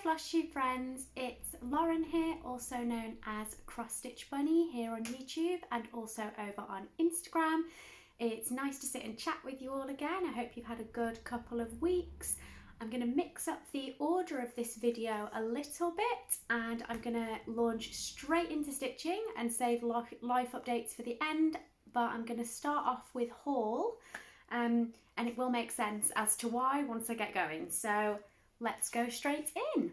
Flosstube friends, it's Lauren here, also known as Cross-Stitch Bunny here on YouTube and also over on Instagram. It's nice to sit and chat with you all again. I hope you've had a good couple of weeks. I'm going to mix up the order of this video a little bit and I'm going to launch straight into stitching and save life updates for the end, but I'm going to start off with haul and it will make sense as to why once I get going. So let's go straight in.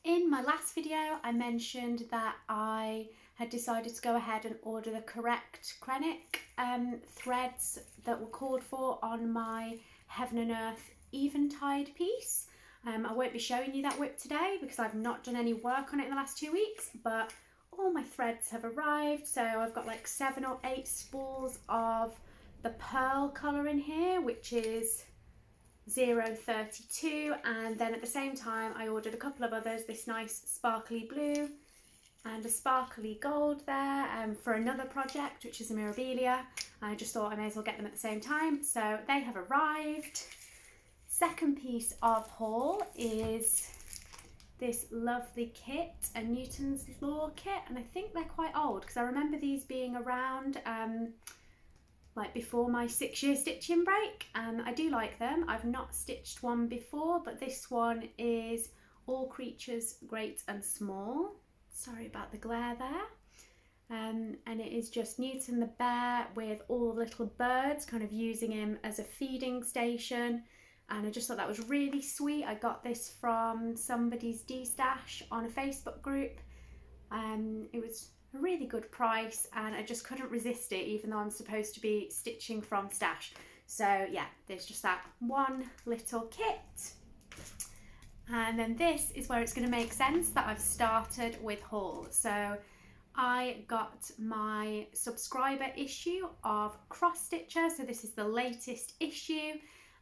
In my last video I mentioned that I had decided to go ahead and order the correct Krennic threads that were called for on my Heaven and Earth Eventide piece. I won't be showing you that whip today because I've not done any work on it in the last 2 weeks, but all my threads have arrived. So I've got like 7 or 8 spools of the pearl colour in here, which is 032, and then at the same time I ordered a couple of others, this nice sparkly blue and a sparkly gold there for another project, which is a Mirabilia. I just thought I may as well get them at the same time, so they have arrived. Second piece of haul is this lovely kit, a Newton's Law kit, and I think they're quite old because I remember these being around like before my 6-year stitching break, and I do like them. I've not stitched one before, but this one is All Creatures Great and Small. Sorry about the glare there. And it is just Newton the bear with all the little birds, kind of using him as a feeding station. And I just thought that was really sweet. I got this from somebody's detash on a Facebook group. It was a really good price and I just couldn't resist it, even though I'm supposed to be stitching from stash. So yeah, there's just that one little kit. And then this is where it's going to make sense that I've started with haul. So I got my subscriber issue of Cross Stitcher. So this is the latest issue.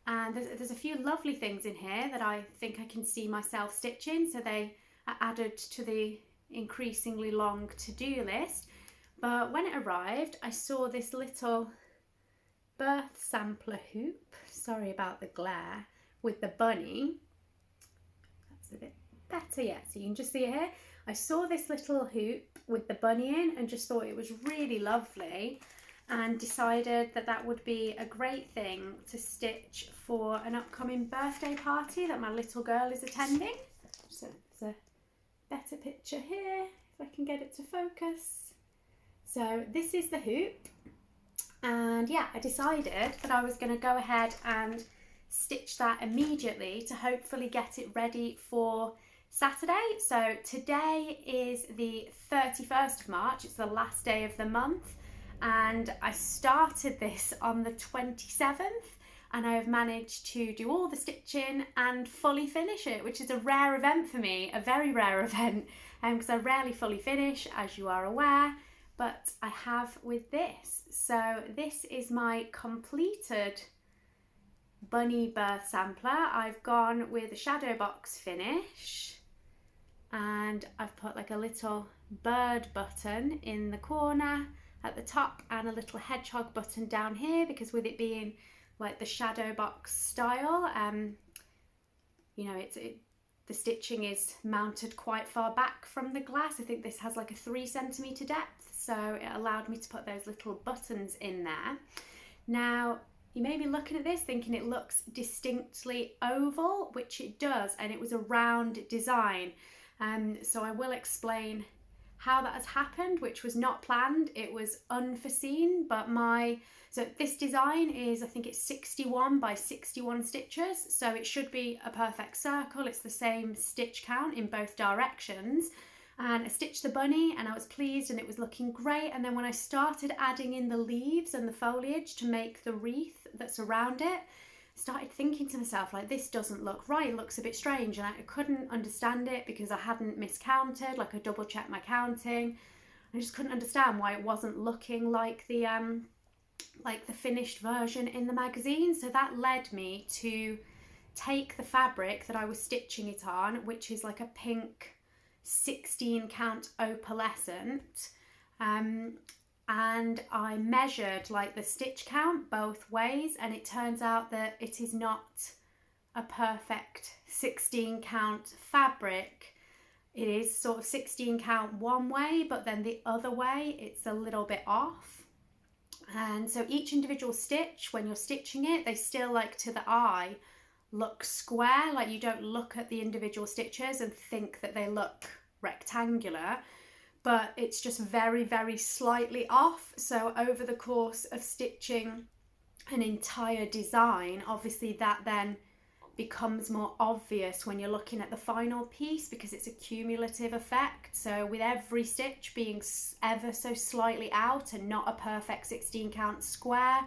And there's a few lovely things in here that I think I can see myself stitching. So they are added to the increasingly long to-do list. But when it arrived, I saw this little birth sampler hoop. Sorry about the glare, with the bunny. That's a bit better yet, so you can just see it here. I saw this little hoop with the bunny in and just thought it was really lovely, and decided that that would be a great thing to stitch for an upcoming birthday party that my little girl is attending. So there's a better picture here, if I can get it to focus. So this is the hoop, and yeah, I decided that I was going to go ahead and stitch that immediately to hopefully get it ready for Saturday. So today is the 31st of March, it's the last day of the month. And I started this on the 27th and I have managed to do all the stitching and fully finish it, which is a rare event for me, a very rare event, because I rarely fully finish, as you are aware, but I have with this. So this is my completed bunny birth sampler. I've gone with a shadow box finish and I've put like a little bird button in the corner at the top and a little hedgehog button down here, because with it being like the shadow box style, you know, the stitching is mounted quite far back from the glass. I think this has like a 3 centimetre depth, so it allowed me to put those little buttons in there. Now you may be looking at this thinking it looks distinctly oval, which it does, and it was a round design, so I will explain how that has happened, which was not planned, it was unforeseen. But so this design is, I think it's 61 by 61 stitches, so it should be a perfect circle. It's the same stitch count in both directions, and I stitched the bunny and I was pleased and it was looking great. And then when I started adding in the leaves and the foliage to make the wreath that's around it, started thinking to myself, like, this doesn't look right, it looks a bit strange, and I couldn't understand it because I hadn't miscounted, like I double checked my counting. I just couldn't understand why it wasn't looking like the finished version in the magazine. So that led me to take the fabric that I was stitching it on, which is like a pink 16 count opalescent, and I measured like the stitch count both ways, and it turns out that it is not a perfect 16 count fabric. It is sort of 16 count one way, but then the other way it's a little bit off. And so each individual stitch, when you're stitching it, they still, like, to the eye look square. Like, you don't look at the individual stitches and think that they look rectangular, but it's just very, very slightly off. So over the course of stitching an entire design, obviously that then becomes more obvious when you're looking at the final piece, because it's a cumulative effect. So with every stitch being ever so slightly out and not a perfect 16 count square,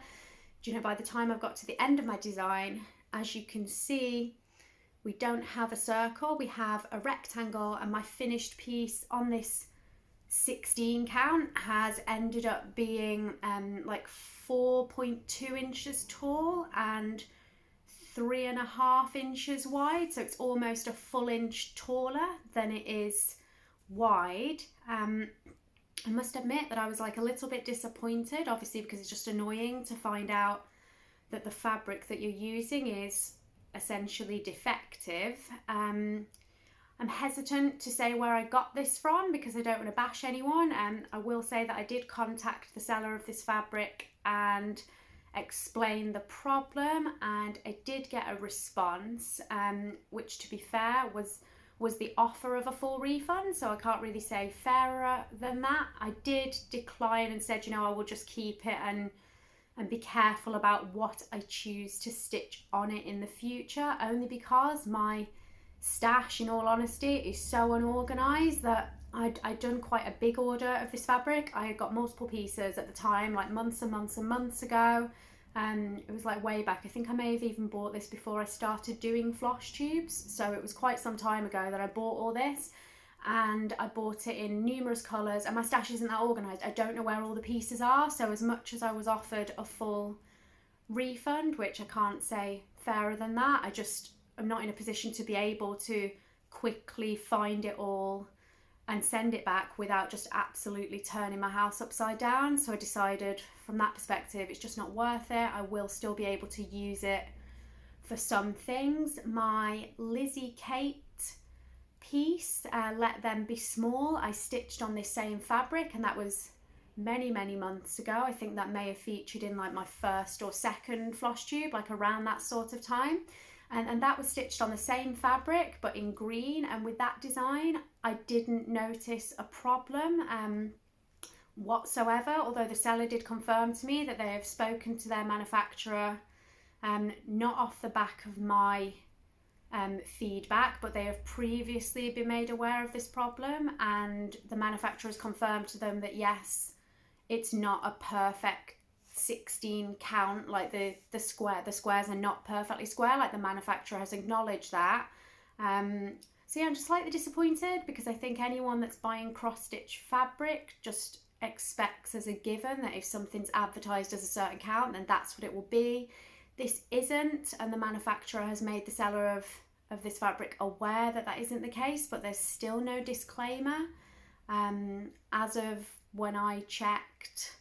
do you know, by the time I've got to the end of my design, as you can see, we don't have a circle, we have a rectangle, and my finished piece on this 16 count has ended up being like 4.2 inches tall and 3.5 inches wide. So it's almost a full inch taller than it is wide. I must admit that I was like a little bit disappointed, obviously, because it's just annoying to find out that the fabric that you're using is essentially defective. I'm hesitant to say where I got this from because I don't want to bash anyone. I will say that I did contact the seller of this fabric and explain the problem, and I did get a response, which, to be fair, was the offer of a full refund. So I can't really say fairer than that. I did decline and said, you know, I will just keep it and be careful about what I choose to stitch on it in the future, only because my stash, in all honesty, is so unorganized that I'd done quite a big order of this fabric. I had got multiple pieces at the time, like months and months and months ago. It was like way back. I think I may have even bought this before I started doing Flosstubes. So it was quite some time ago that I bought all this, and I bought it in numerous colours, and my stash isn't that organised. I don't know where all the pieces are. So as much as I was offered a full refund, which I can't say fairer than that, I'm not in a position to be able to quickly find it all and send it back without just absolutely turning my house upside down. So I decided from that perspective, it's just not worth it. I will still be able to use it for some things. My Lizzie Kate piece, Let Them Be Small, I stitched on this same fabric, and that was many months ago. I think that may have featured in like my first or second Flosstube, like around that sort of time. And that was stitched on the same fabric but in green, and with that design I didn't notice a problem whatsoever, although the seller did confirm to me that they have spoken to their manufacturer, not off the back of my feedback, but they have previously been made aware of this problem, and the manufacturer has confirmed to them that yes, it's not a perfect 16 count, like the squares are not perfectly square, like the manufacturer has acknowledged that. So yeah, I'm just slightly disappointed, because I think anyone that's buying cross stitch fabric just expects as a given that if something's advertised as a certain count, then that's what it will be. This isn't, and the manufacturer has made the seller of this fabric aware that that isn't the case, but there's still no disclaimer. As of when I checked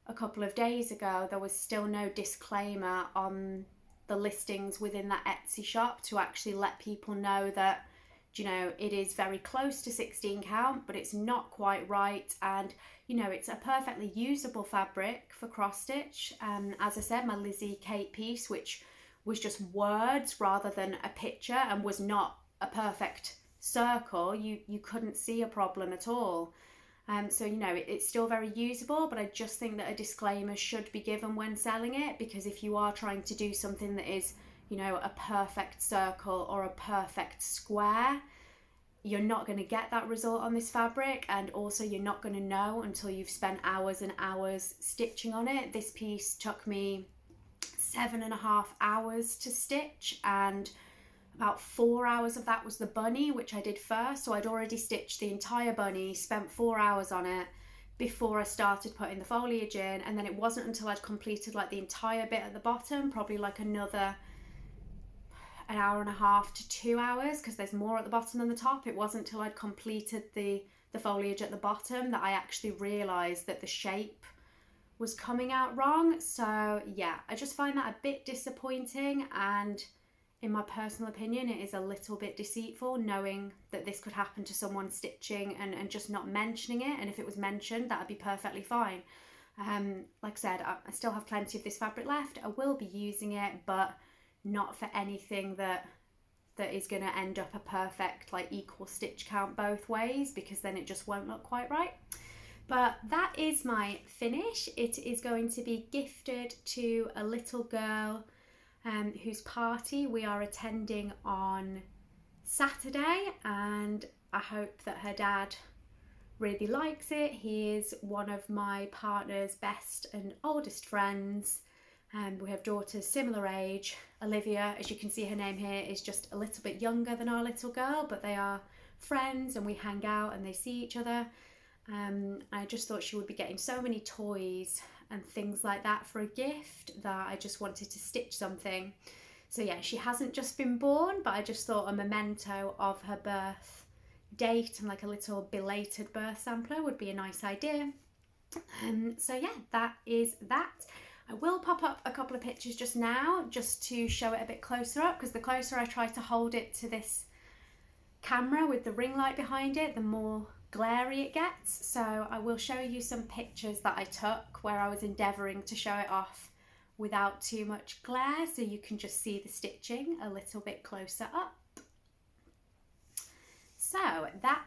a couple of days ago, there was still no disclaimer on the listings within that Etsy shop to actually let people know that, you know, it is very close to 16 count, but it's not quite right. And, you know, it's a perfectly usable fabric for cross stitch. As I said, my Lizzie Kate piece, which was just words rather than a picture and was not a perfect circle, you couldn't see a problem at all. So, you know, it's still very usable, but I just think that a disclaimer should be given when selling it, because if you are trying to do something that is, you know, a perfect circle or a perfect square, you're not going to get that result on this fabric, and also you're not going to know until you've spent hours and hours stitching on it. This piece took me 7.5 hours to stitch, and about 4 hours of that was the bunny, which I did first. So I'd already stitched the entire bunny, spent 4 hours on it before I started putting the foliage in. And then it wasn't until I'd completed like the entire bit at the bottom, probably like another 1.5 hours to 2 hours, because there's more at the bottom than the top. It wasn't until I'd completed the foliage at the bottom that I actually realised that the shape was coming out wrong. So yeah, I just find that a bit disappointing, and in my personal opinion, it is a little bit deceitful knowing that this could happen to someone stitching and just not mentioning it. And if it was mentioned, that would be perfectly fine. Like I said, I still have plenty of this fabric left. I will be using it, but not for anything that is going to end up a perfect like equal stitch count both ways, because then it just won't look quite right. But that is my finish. It is going to be gifted to a little girl whose party we are attending on Saturday, and I hope that her dad really likes it. He is one of my partner's best and oldest friends, and we have daughters similar age. Olivia, as you can see her name here, is just a little bit younger than our little girl, but they are friends and we hang out and they see each other. I just thought she would be getting so many toys and things like that for a gift that I just wanted to stitch something. So yeah, she hasn't just been born, but I just thought a memento of her birth date and like a little belated birth sampler would be a nice idea. So yeah, that is that. I will pop up a couple of pictures just now just to show it a bit closer up, because the closer I try to hold it to this camera with the ring light behind it, the more glary it gets. So I will show you some pictures that I took where I was endeavouring to show it off without too much glare, so you can just see the stitching a little bit closer up. So that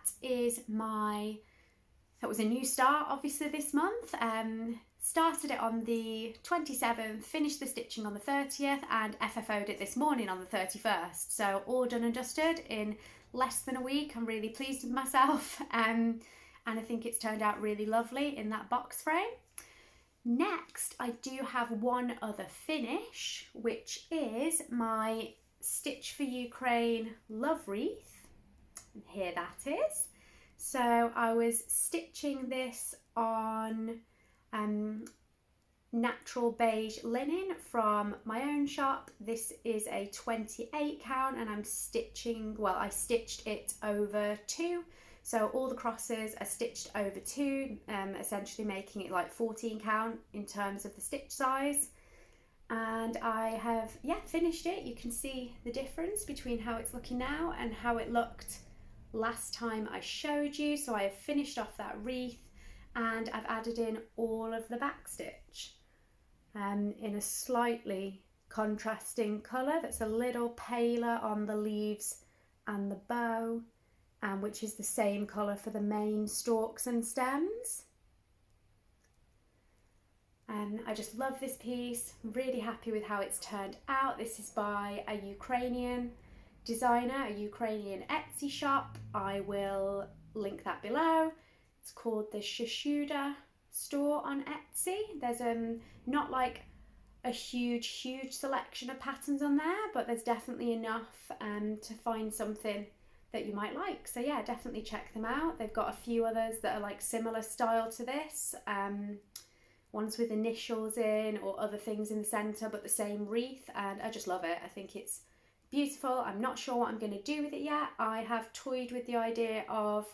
was a new start obviously this month. Started it on the 27th, finished the stitching on the 30th, and FFO'd it this morning on the 31st. So all done and dusted in less than a week. I'm really pleased with myself, and I think it's turned out really lovely in that box frame. Next, I do have one other finish, which is my Stitch for Ukraine love wreath. And here that is. So I was stitching this on natural beige linen from my own shop. This is a 28 count, and I stitched it over 2. So all the crosses are stitched over 2, essentially making it like 14 count in terms of the stitch size. And I have, finished it. You can see the difference between how it's looking now and how it looked last time I showed you. So I have finished off that wreath, and I've added in all of the back stitch in a slightly contrasting colour that's a little paler on the leaves and the bow, which is the same colour for the main stalks and stems. And I just love this piece. I'm really happy with how it's turned out. This is by a Ukrainian designer, a Ukrainian Etsy shop. I will link that below. It's called the Shushuda store on Etsy. There's not like a huge selection of patterns on there, but there's definitely enough to find something that you might like. So yeah, definitely check them out. They've got a few others that are like similar style to this, ones with initials in or other things in the center but the same wreath, and I just love it. I think it's beautiful. I'm not sure what I'm going to do with it yet. I have toyed with the idea of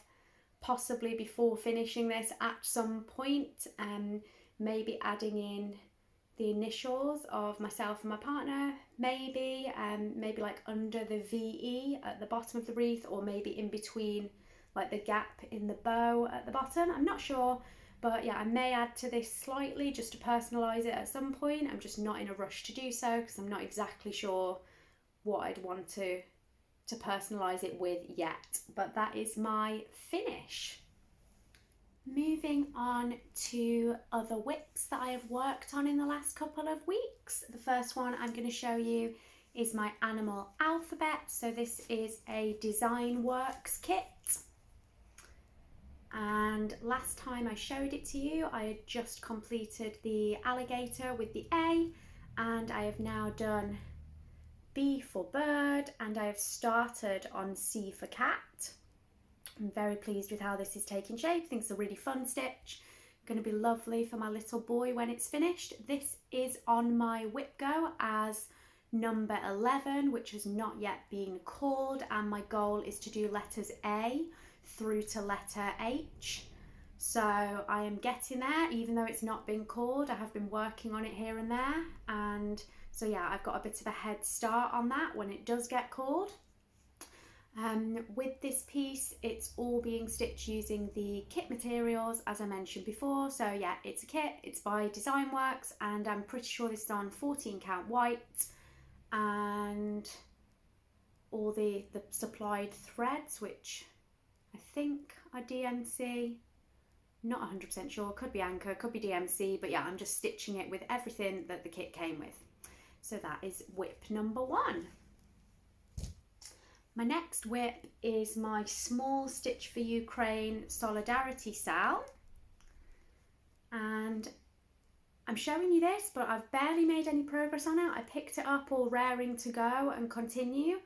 possibly before finishing this at some point maybe adding in the initials of myself and my partner, maybe like under the VE at the bottom of the wreath, or maybe in between like the gap in the bow at the bottom. I'm not sure, but yeah, I may add to this slightly just to personalise it at some point. I'm just not in a rush to do so because I'm not exactly sure what I'd want to personalise it with yet, but that is my finish. Moving on to other whips that I have worked on in the last couple of weeks. The first one I'm going to show you is my animal alphabet. So this is a Design Works kit. And last time I showed it to you, I had just completed the alligator with the A, and I have now done B for bird, and I have started on C for cat. I'm very pleased with how this is taking shape. I think it's a really fun stitch. Going to be lovely for my little boy when it's finished. This is on my Whipgo as number 11, which has not yet been called, and my goal is to do letters A through to letter H. So I am getting there, even though it's not been called. I have been working on it here and there, and so yeah, I've got a bit of a head start on that when it does get called. With this piece, it's all being stitched using the kit materials as I mentioned before. So yeah, it's a kit, it's by Design Works, and I'm pretty sure this is on 14 count white, and all the supplied threads, which I think are DMC, not 100% sure, could be Anchor, could be DMC, but yeah, I'm just stitching it with everything that the kit came with. So that is whip number 1. My next whip is my small Stitch for Ukraine Solidarity Cell, and I'm showing you this, but I've barely made any progress on it. I picked it up all raring to go and continue,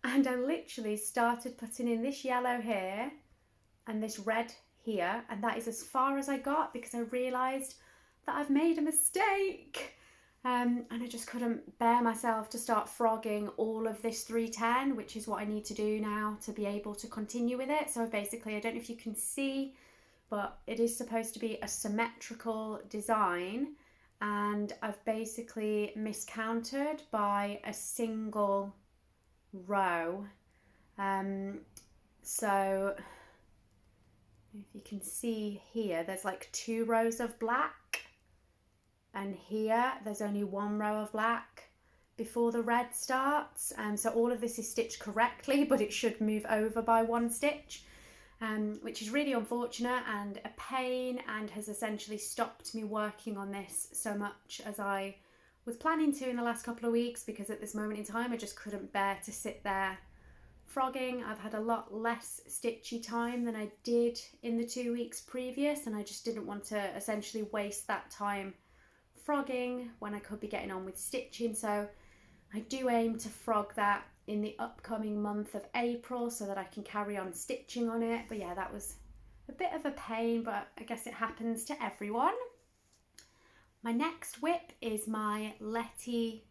and I literally started putting in this yellow here and this red here, and that is as far as I got because I realised that I've made a mistake. And I just couldn't bear myself to start frogging all of this 310, which is what I need to do now to be able to continue with it. So basically, I don't know if you can see, but it is supposed to be a symmetrical design, and I've basically miscounted by a single row. So if you can see here, there's like 2 rows of black, and here there's only 1 row of black before the red starts, and so all of this is stitched correctly, but it should move over by 1 stitch, which is really unfortunate and a pain, and has essentially stopped me working on this so much as I was planning to in the last couple of weeks, because at this moment in time I just couldn't bear to sit there frogging. I've had a lot less stitchy time than I did in the 2 weeks previous, and I just didn't want to essentially waste that time frogging when I could be getting on with stitching. So I do aim to frog that in the upcoming month of April so that I can carry on stitching on it. But yeah, that was a bit of a pain, but I guess it happens to everyone. My next whip is my Letty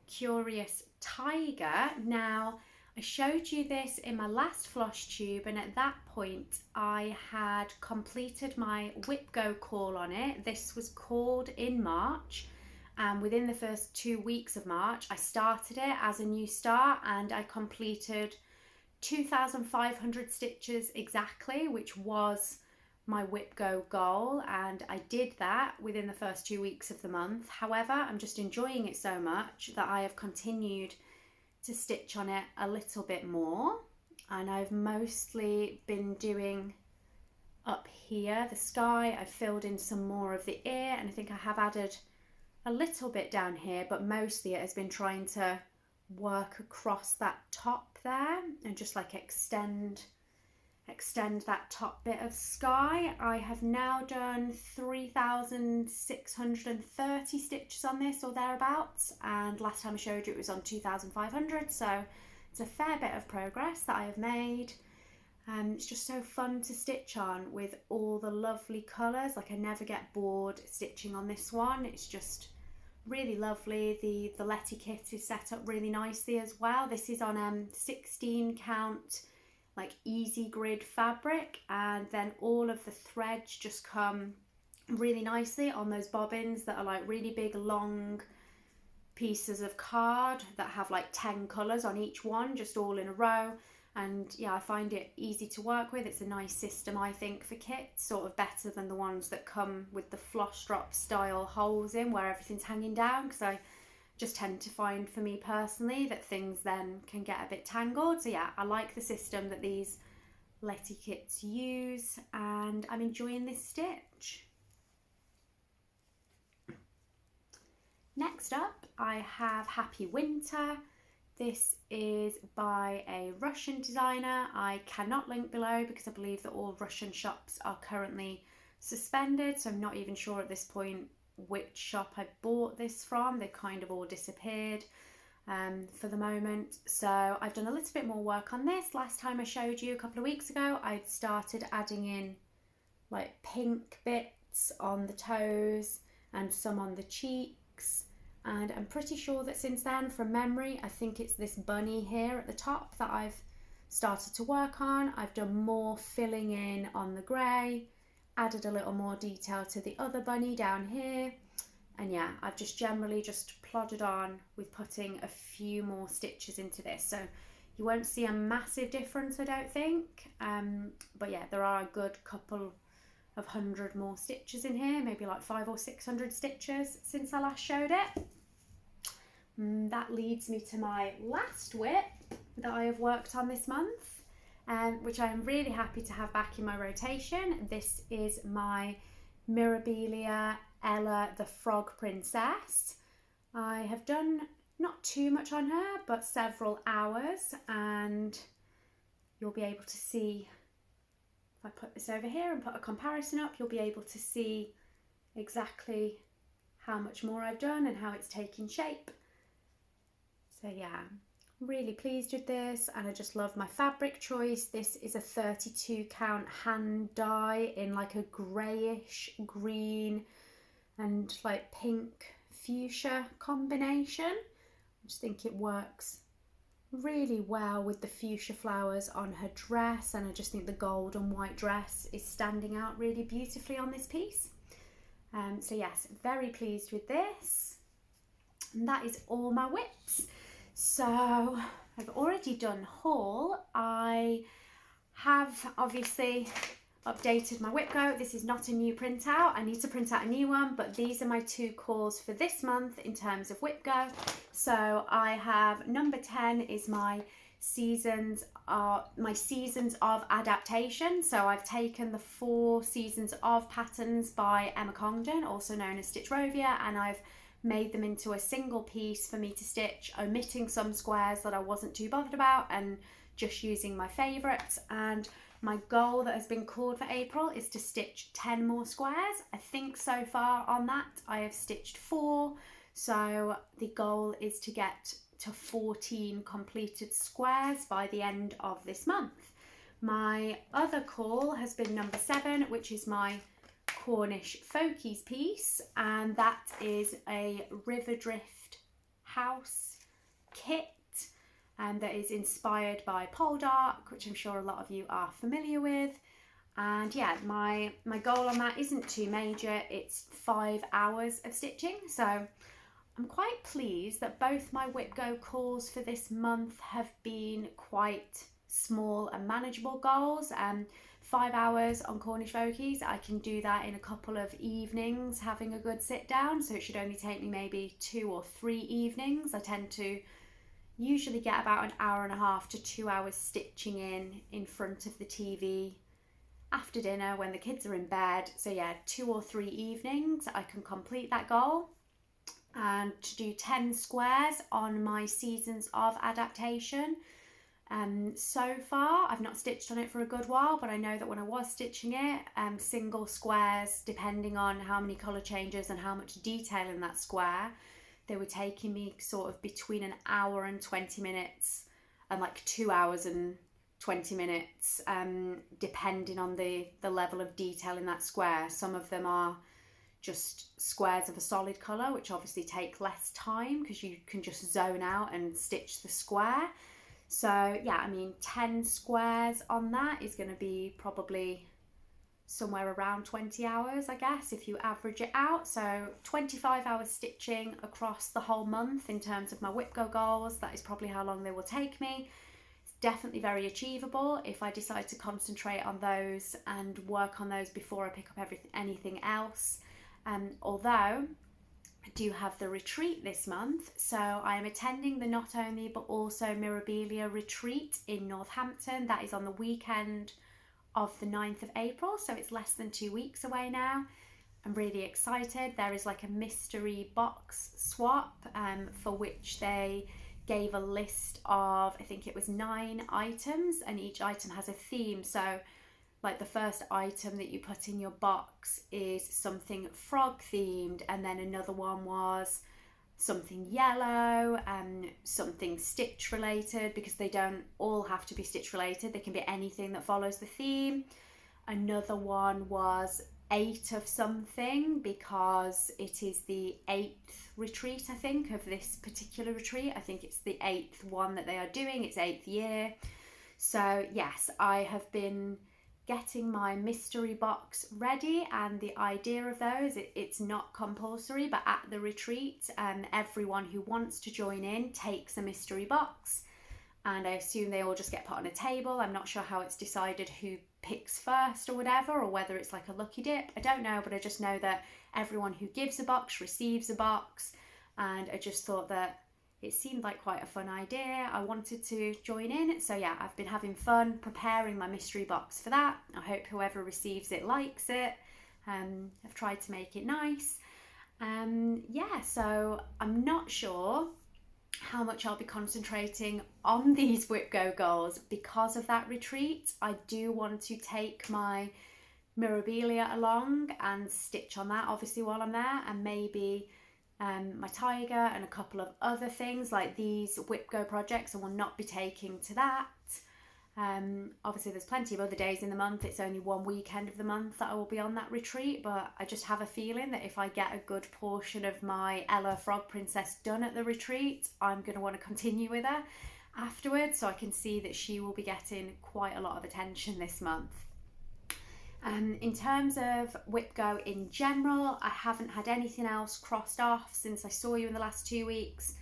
Curious Tiger. Now, I showed you this in my last Flosstube, and at that point I had completed my Whipgo call on it. This was called in March, and within the first 2 weeks of March I started it as a new start, and I completed 2,500 stitches exactly, which was my Whipgo goal, and I did that within the first 2 weeks of the month. However, I'm just enjoying it so much that I have continued to stitch on it a little bit more, and I've mostly been doing up here the sky. I've filled in some more of the ear, and I think I have added a little bit down here, but mostly it has been trying to work across that top there and just like extend that top bit of sky. I have now done 3,630 stitches on this or thereabouts, and last time I showed you it was on 2,500, so it's a fair bit of progress that I have made. It's just so fun to stitch on with all the lovely colours. Like, I never get bored stitching on this one. It's just really lovely. The Letty kit is set up really nicely as well. This is on 16 count like easy grid fabric, and then all of the threads just come really nicely on those bobbins that are like really big long pieces of card that have like 10 colours on each one, just all in a row. And yeah, I find it easy to work with. It's a nice system, I think, for kits, sort of better than the ones that come with the floss drop style holes in where everything's hanging down, because I just tend to find, for me personally, that things then can get a bit tangled. So yeah, I like the system that these Letty kits use, and I'm enjoying this stitch. Next up, I have Happy Winter. This is by a Russian designer. I cannot link below because I believe that all Russian shops are currently suspended, so I'm not even sure at this point which shop I bought this from. They've kind of all disappeared for the moment. So I've done a little bit more work on this. Last time I showed you a couple of weeks ago, I'd started adding in like pink bits on the toes and some on the cheeks, and I'm pretty sure that since then, from memory, I think it's this bunny here at the top that I've started to work on. I've done more filling in on the grey added a little more detail to the other bunny down here. And yeah, I've just generally just plodded on with putting a few more stitches into this. So you won't see a massive difference, I don't think. But yeah, there are a good couple of 100 more stitches in here, maybe like 500 or 600 stitches since I last showed it. That leads me to my last whip that I have worked on this month, which I am really happy to have back in my rotation. This is my Mirabilia Ella the Frog Princess. I have done not too much on her, but several hours, and you'll be able to see, if I put this over here and put a comparison up, you'll be able to see exactly how much more I've done and how it's taking shape. So yeah, really pleased with this, and I just love my fabric choice. This is a 32 count hand dye in like a greyish green and like pink fuchsia combination. I just think it works really well with the fuchsia flowers on her dress, and I just think the gold and white dress is standing out really beautifully on this piece. So yes, very pleased with this. And that is all my whips. So I've already done haul. I have obviously updated my Whipgo. This is not a new printout. I need to print out a new one, but these are my 2 calls for this month in terms of Whipgo. So I have number 10 is my seasons of adaptation. So I've taken the 4 seasons of patterns by Emma Congdon, also known as Stitch Rovia, and I've made them into a single piece for me to stitch, omitting some squares that I wasn't too bothered about and just using my favourites. And my goal that has been called for April is to stitch 10 more squares. I think so far on that I have stitched 4, so the goal is to get to 14 completed squares by the end of this month. My other call has been number 7, which is my Cornish Folkies piece, and that is a River Drift house kit, and that is inspired by Poldark, which I'm sure a lot of you are familiar with. And yeah, my goal on that isn't too major. It's 5 hours of stitching, so I'm quite pleased that both my Whipgo calls for this month have been quite small and manageable goals. 5 hours on Cornish Folkies, I can do that in a couple of evenings having a good sit down, so it should only take me maybe 2 or 3 evenings. I tend to usually get about an hour and a half to 2 hours stitching in front of the TV after dinner when the kids are in bed. So yeah, 2 or 3 evenings I can complete that goal. And to do 10 squares on my seasons of adaptation. So far I've not stitched on it for a good while, but I know that when I was stitching it, single squares, depending on how many colour changes and how much detail in that square, they were taking me sort of between an hour and 20 minutes and like 2 hours and 20 minutes, depending on the level of detail in that square. Some of them are just squares of a solid colour, which obviously take less time because you can just zone out and stitch the square. So yeah, I mean 10 squares on that is going to be probably somewhere around 20 hours, I guess, if you average it out. So 25 hours stitching across the whole month in terms of my Whipgo goals. That is probably how long they will take me. It's definitely very achievable if I decide to concentrate on those and work on those before I pick up anything else. Although I do have the retreat this month, so I am attending the Not Only but also Mirabilia retreat in Northampton. That is on the weekend of the 9th of April, so it's less than 2 weeks away now. I'm really excited. There is like a mystery box swap for which they gave a list of, I think it was 9 items, and each item has a theme. So like the first item that you put in your box is something frog themed, and then another one was something yellow and something stitch related, because they don't all have to be stitch related, they can be anything that follows the theme. Another one was 8 of something because it is the 8th retreat, I think, of this particular retreat. I think it's the 8th one that they are doing, it's 8th year. So yes, I have been getting my mystery box ready, and the idea of those, it's not compulsory, but at the retreat everyone who wants to join in takes a mystery box, and I assume they all just get put on a table. I'm not sure how it's decided who picks first or whatever, or whether it's like a lucky dip. I don't know, but I just know that everyone who gives a box receives a box, and I just thought that it seemed like quite a fun idea. I wanted to join in, so yeah, I've been having fun preparing my mystery box for that. I hope whoever receives it likes it. I've tried to make it nice. Yeah, so I'm not sure how much I'll be concentrating on these Whipgo goals because of that retreat. I do want to take my Mirabilia along and stitch on that obviously while I'm there, and maybe my tiger and a couple of other things like these Whipgo projects I will not be taking to that. Obviously there's plenty of other days in the month. It's only one weekend of the month that I will be on that retreat, but I just have a feeling that if I get a good portion of my Ella Frog Princess done at the retreat, I'm going to want to continue with her afterwards, so I can see that she will be getting quite a lot of attention this month. In terms of Whipgo in general, I haven't had anything else crossed off since I saw you in the last 2 weeks.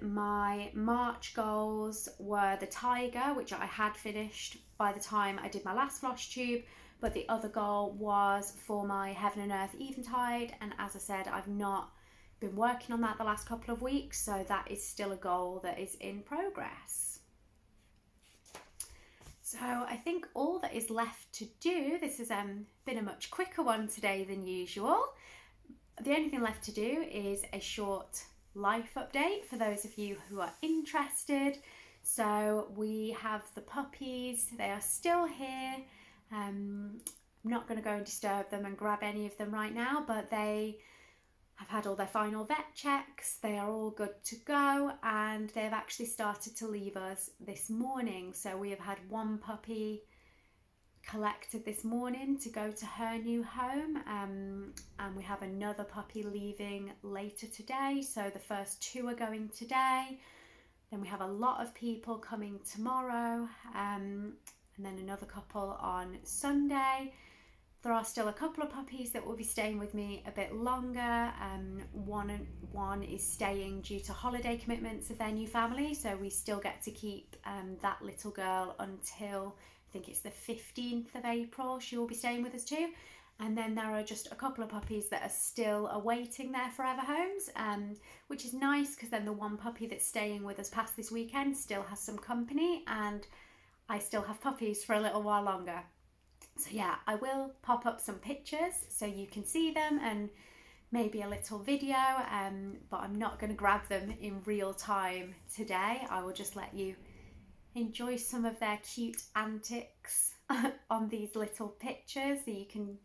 My March goals were the tiger, which I had finished by the time I did my last Flosstube, but the other goal was for my Heaven and Earth Eventide, and as I said, I've not been working on that the last couple of weeks, so that is still a goal that is in progress. So I think all that is left to do, this has been a much quicker one today than usual. The only thing left to do is a short life update for those of you who are interested. So we have the puppies, they are still here. I'm not going to go and disturb them and grab any of them right now, but they have had all their final vet checks, they are all good to go, and they've actually started to leave us this morning. So we have had one puppy collected this morning to go to her new home, and we have another puppy leaving later today. So the first two are going today, then we have a lot of people coming tomorrow, and then another couple on Sunday. There are still a couple of puppies that will be staying with me a bit longer. One is staying due to holiday commitments of their new family, so we still get to keep that little girl until I think it's the 15th of April. She will be staying with us too. And then there are just a couple of puppies that are still awaiting their forever homes, which is nice because then the one puppy that's staying with us past this weekend still has some company, and I still have puppies for a little while longer. So yeah, I will pop up some pictures so you can see them, and maybe a little video, but I'm not going to grab them in real time today. I will just let you enjoy some of their cute antics on these little pictures, so you can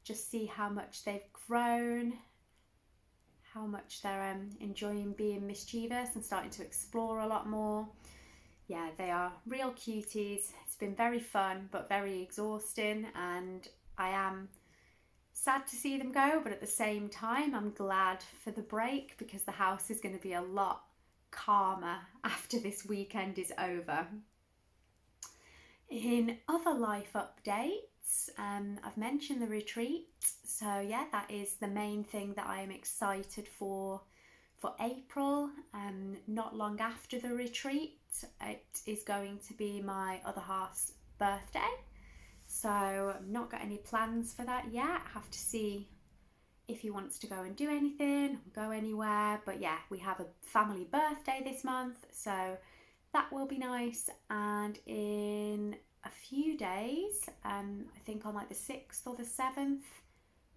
just see how much they've grown, how much they're enjoying being mischievous and starting to explore a lot more. Yeah, they are real cuties. It's been very fun but very exhausting, and I am sad to see them go, but at the same time I'm glad for the break because the house is going to be a lot calmer after this weekend is over. In other life updates, I've mentioned the retreat, so yeah, that is the main thing that I am excited for April. Not long after the retreat, it is going to be my other half's birthday, so I've not got any plans for that yet. I have to see if he wants to go and do anything, go anywhere, but yeah, we have a family birthday this month, so that will be nice. And in a few days, I think on like the 6th or the 7th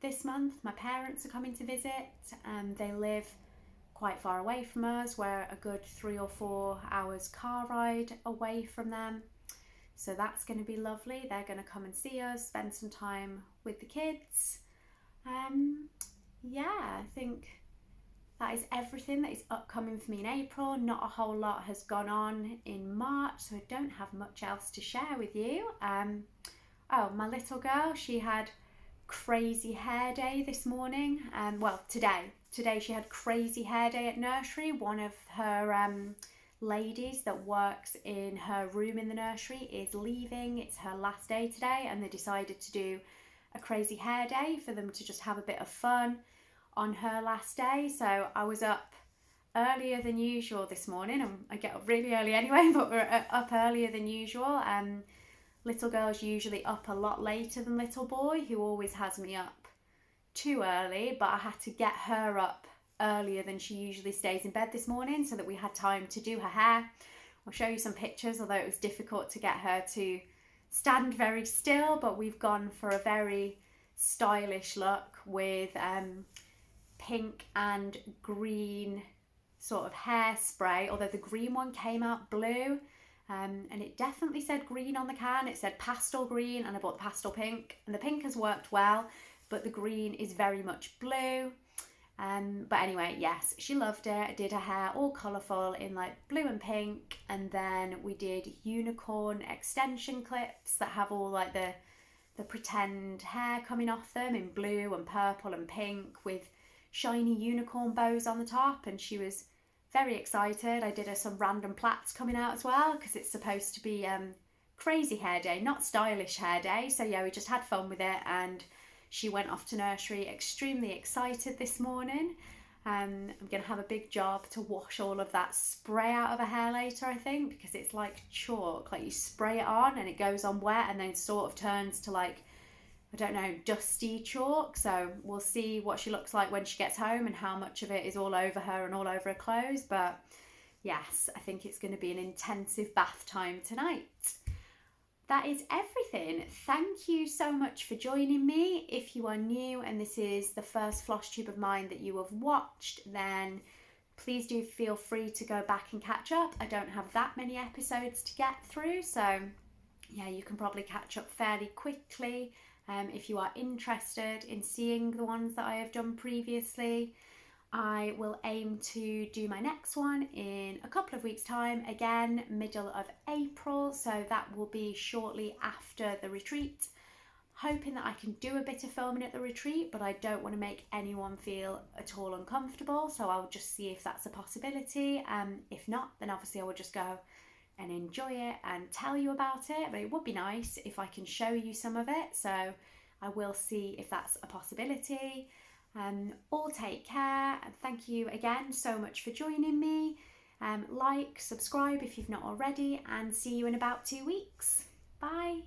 this month, my parents are coming to visit. They live quite far away from us. We're a good 3 or 4 hours car ride away from them, so that's going to be lovely. They're going to come and see us, spend some time with the kids. Yeah, I think that is everything that is upcoming for me in April. Not a whole lot has gone on in March, so I don't have much else to share with you. Oh, my little girl, she had crazy hair day this morning. Well, today she had crazy hair day at nursery. One of her ladies that works in her room in the nursery is leaving. It's her last day today, and they decided to do a crazy hair day for them to just have a bit of fun on her last day. So I was up earlier than usual this morning, and I get up really early anyway, but we're up earlier than usual. Little girl's usually up a lot later than little boy, who always has me up too early, but I had to get her up earlier than she usually stays in bed this morning so that we had time to do her hair. I'll show you some pictures, although it was difficult to get her to stand very still, but we've gone for a very stylish look with pink and green sort of hairspray, although the green one came out blue, and it definitely said green on the can. It said pastel green, and I bought the pastel pink, and the pink has worked well, but the green is very much blue. But anyway, yes, she loved it. I did her hair all colourful in like blue and pink, and then we did unicorn extension clips that have all like the pretend hair coming off them in blue and purple and pink with shiny unicorn bows on the top, and she was very excited. I did her some random plaits coming out as well, because it's supposed to be crazy hair day, not stylish hair day. So yeah, we just had fun with it, and she went off to nursery extremely excited this morning. I'm going to have a big job to wash all of that spray out of her hair later, I think, because it's like chalk. Like you spray it on and it goes on wet and then sort of turns to like, I don't know, dusty chalk. So we'll see what she looks like when she gets home and how much of it is all over her and all over her clothes. But yes, I think it's going to be an intensive bath time tonight. That is everything. Thank you so much for joining me. If you are new and this is the first Flosstube of mine that you have watched, then please do feel free to go back and catch up. I don't have that many episodes to get through, so yeah, you can probably catch up fairly quickly if you are interested in seeing the ones that I have done previously. I will aim to do my next one in a couple of weeks' time, again, middle of April, so that will be shortly after the retreat. Hoping that I can do a bit of filming at the retreat, but I don't want to make anyone feel at all uncomfortable, so I'll just see if that's a possibility. If not, then obviously I will just go and enjoy it and tell you about it, but it would be nice if I can show you some of it, so I will see if that's a possibility. All take care, and thank you again so much for joining me. Like, subscribe if you've not already, and see you in about 2 weeks. Bye.